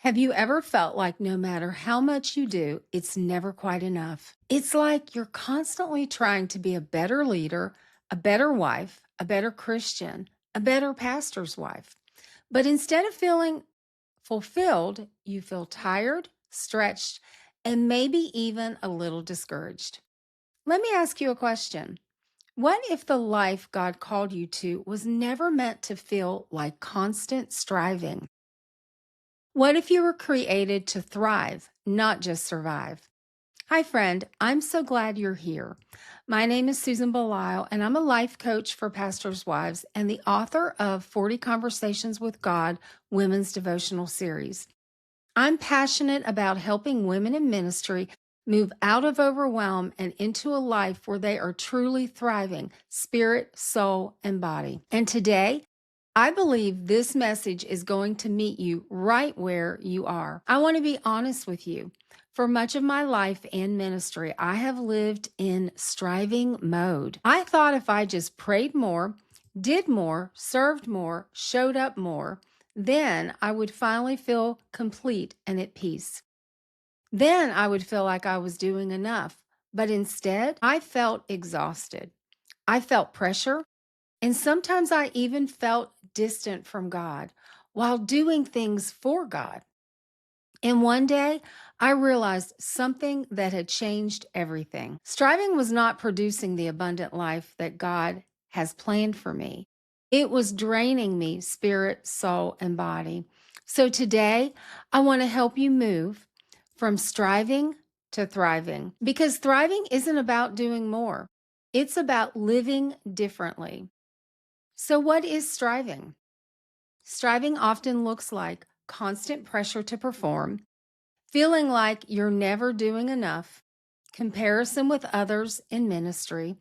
Have you ever felt like no matter how much you do, it's never quite enough? It's like you're constantly trying to be a better leader, a better wife, a better Christian, a better pastor's wife. But instead of feeling fulfilled, you feel tired, stretched, and maybe even a little discouraged. Let me ask you a question. What if the life God called you to was never meant to feel like constant striving? What if you were created to thrive, not just survive? Hi, friend. I'm so glad you're here. My name is Susan Belisle, and I'm a life coach for pastors' wives and the author of 40 Conversations with God Women's Devotional Series. I'm passionate about helping women in ministry move out of overwhelm and into a life where they are truly thriving, spirit, soul, and body. And today, I believe this message is going to meet you right where you are. I want to be honest with you. For much of my life and ministry, I have lived in striving mode. I thought if I just prayed more, did more, served more, showed up more, then I would finally feel complete and at peace. Then I would feel like I was doing enough. But instead, I felt exhausted. I felt pressure. And sometimes I even felt distant from God while doing things for God. And one day, I realized something that had changed everything. Striving was not producing the abundant life that God has planned for me. It was draining me, spirit, soul, and body. So today, I want to help you move from striving to thriving because thriving isn't about doing more. It's about living differently. So, what is striving? Striving often looks like constant pressure to perform, feeling like you're never doing enough, comparison with others in ministry,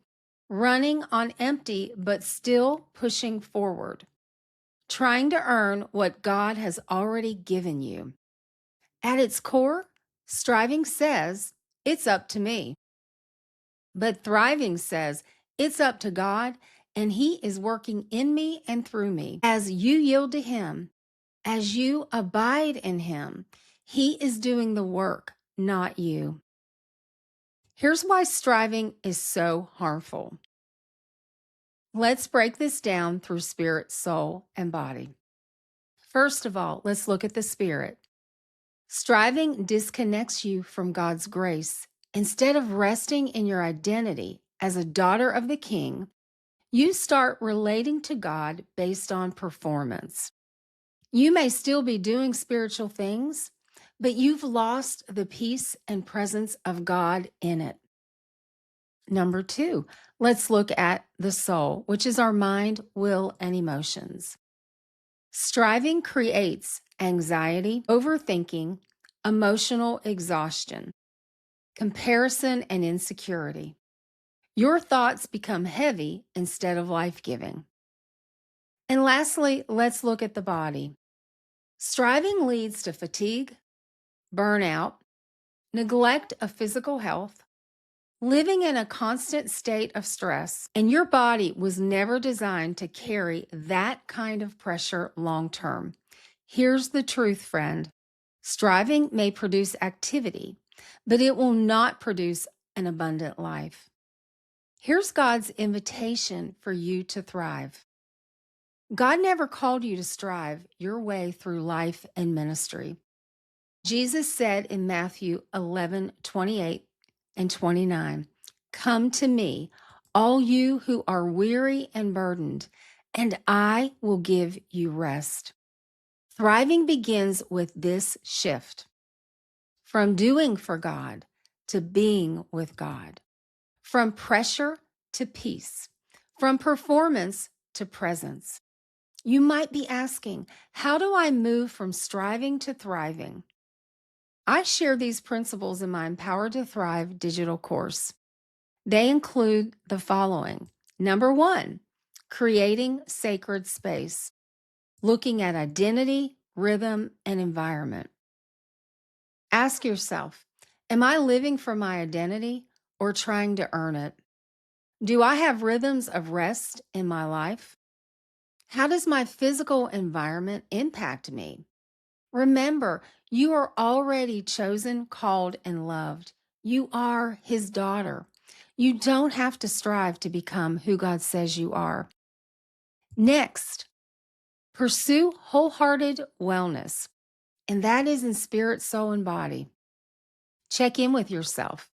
running on empty but still pushing forward, trying to earn what God has already given you. At its core, striving says, it's up to me. But thriving says, it's up to God, and He is working in me and through me. As you yield to Him, as you abide in Him, He is doing the work, not you. Here's why striving is so harmful. Let's break this down through spirit, soul, and body. First of all, let's look at the spirit. Striving disconnects you from God's grace. Instead of resting in your identity as a daughter of the King, you start relating to God based on performance. You may still be doing spiritual things, but you've lost the peace and presence of God in it. Number two, let's look at the soul, which is our mind, will, and emotions. Striving creates anxiety, overthinking, emotional exhaustion, comparison, and insecurity. Your thoughts become heavy instead of life-giving. And lastly, let's look at the body. Striving leads to fatigue, burnout, neglect of physical health, living in a constant state of stress, and your body was never designed to carry that kind of pressure long term. Here's the truth, friend. Striving may produce activity, but it will not produce an abundant life. Here's God's invitation for you to thrive. God never called you to strive your way through life and ministry. Jesus said in Matthew 11:28 and 29, "Come to me, all you who are weary and burdened, and I will give you rest." Thriving begins with this shift from doing for God to being with God, from pressure to peace, from performance to presence. You might be asking, how do I move from striving to thriving? I share these principles in my Empowered to Thrive digital course. They include the following. Number one, creating sacred space, looking at identity, rhythm, and environment. Ask yourself, am I living for my identity or trying to earn it? Do I have rhythms of rest in my life? How does my physical environment impact me? Remember, you are already chosen, called, and loved. You are His daughter. You don't have to strive to become who God says you are. Next, pursue wholehearted wellness, and that is in spirit, soul, and body. Check in with yourself,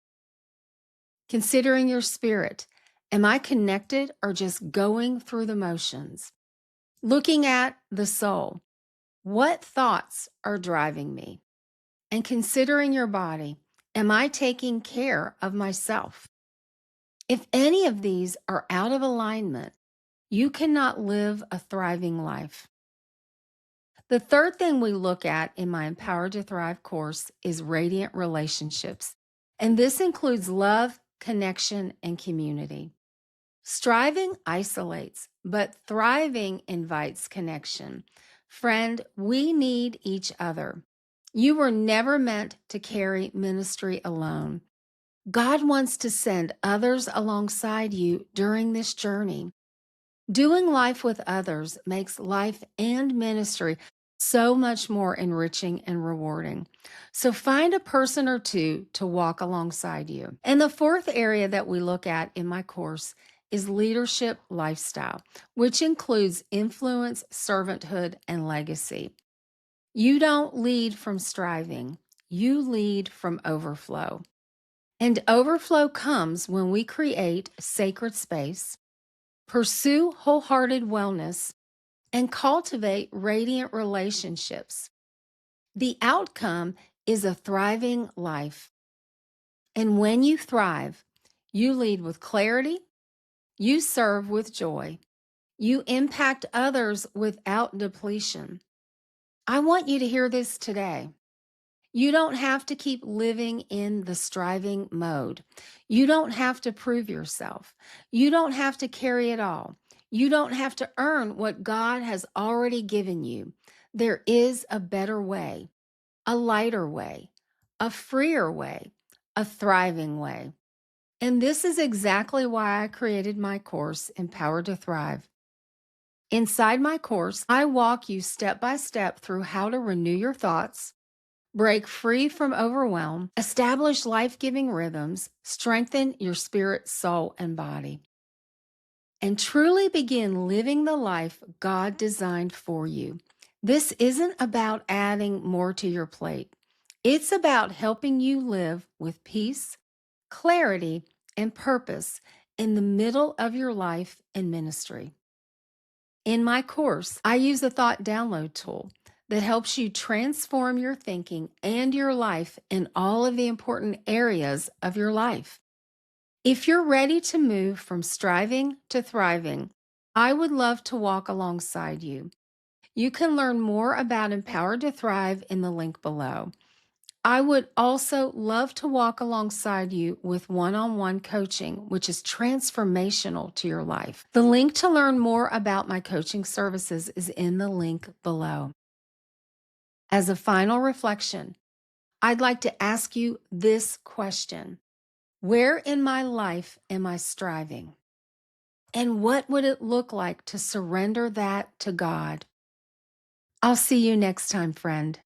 considering your spirit. Am I connected or just going through the motions? Looking at the soul. What thoughts are driving me? And considering your body. Am I taking care of myself? If any of these are out of alignment, you cannot live a thriving life. The third thing we look at in my Empowered to Thrive course is radiant relationships. And this includes love, connection, and community. Striving isolates, but thriving invites connection. Friend, we need each other. You were never meant to carry ministry alone. God wants to send others alongside you during this journey. Doing life with others makes life and ministry so much more enriching and rewarding. So find a person or two to walk alongside you. And the fourth area that we look at in my course is leadership lifestyle, which includes influence, servanthood, and legacy. You don't lead from striving, you lead from overflow. And overflow comes when we create sacred space, pursue wholehearted wellness, and cultivate radiant relationships. The outcome is a thriving life. And when you thrive, you lead with clarity, you serve with joy, you impact others without depletion. I want you to hear this today. You don't have to keep living in the striving mode. You don't have to prove yourself. You don't have to carry it all. You don't have to earn what God has already given you. There is a better way, a lighter way, a freer way, a thriving way. And this is exactly why I created my course, Empowered to Thrive. Inside my course, I walk you step by step through how to renew your thoughts, break free from overwhelm, establish life-giving rhythms, strengthen your spirit, soul, and body, and truly begin living the life God designed for you. This isn't about adding more to your plate. It's about helping you live with peace, clarity, and purpose in the middle of your life and ministry. In my course, I use a thought download tool that helps you transform your thinking and your life in all of the important areas of your life. If you're ready to move from striving to thriving, I would love to walk alongside you. You can learn more about Empowered to Thrive in the link below. I would also love to walk alongside you with one-on-one coaching, which is transformational to your life. The link to learn more about my coaching services is in the link below. As a final reflection, I'd like to ask you this question. Where in my life am I striving? And what would it look like to surrender that to God? I'll see you next time, friend.